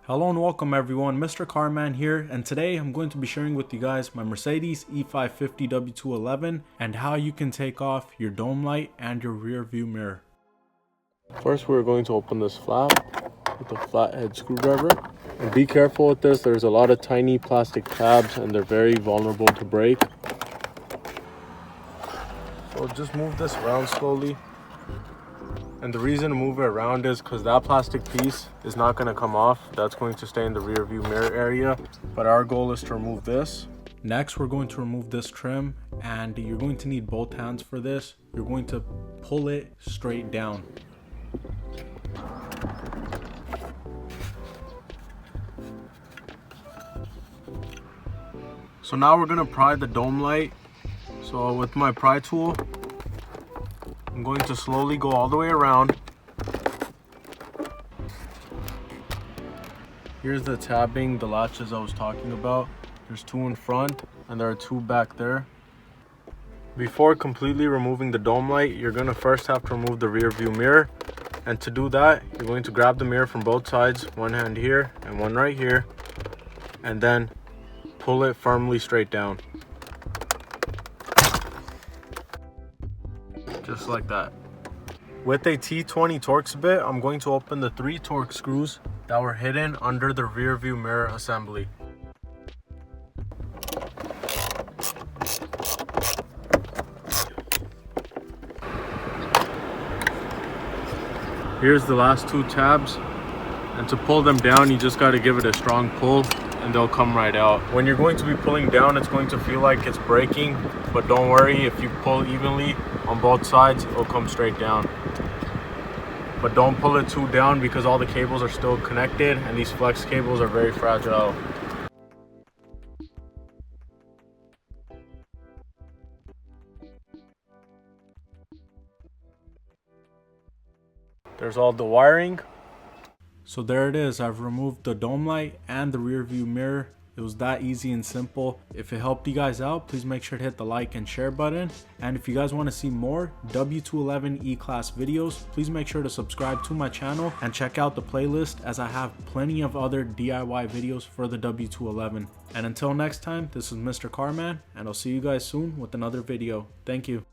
Hello and welcome everyone, MrCarMAN here, and today I'm going to be sharing with you guys my Mercedes E550 W211 and how you can take off your dome light and your rear view mirror. First, we're going to open this flap with a flathead screwdriver. And be careful with this, there's a lot of tiny plastic tabs and they're very vulnerable to break. So just move this around slowly. And the reason to move it around is because that plastic piece is not going to come off. That's going to stay in the rear view mirror area. But our goal is to remove this. Next, we're going to remove this trim, and you're going to need both hands for this. You're going to pull it straight down. So now we're going to pry the dome light. So with my pry tool, I'm going to slowly go all the way around. Here's the tabbing, the latches I was talking about. There's two in front and there are two back there. Before completely removing the dome light, you're going to first have to remove the rear view mirror. And to do that, you're going to grab the mirror from both sides, one hand here and one right here, and then pull it firmly straight down. Just like that. With a T20 Torx bit, I'm going to open the 3 Torx screws that were hidden under the rear view mirror assembly. Here's the last 2 tabs, and to pull them down you just got to give it a strong pull and they'll come right out. When you're going to be pulling down, it's going to feel like it's breaking, but don't worry, if you pull evenly on both sides, it'll come straight down. But don't pull it too down because all the cables are still connected and these flex cables are very fragile. There's all the wiring. So there it is, I've removed the dome light and the rear view mirror. It was that easy and simple. If it helped you guys out, please make sure to hit the like and share button. And if you guys want to see more W211 E-Class videos, please make sure to subscribe to my channel and check out the playlist, as I have plenty of other DIY videos for the W211. And until next time, this is MrCarMAN, and I'll see you guys soon with another video. Thank you.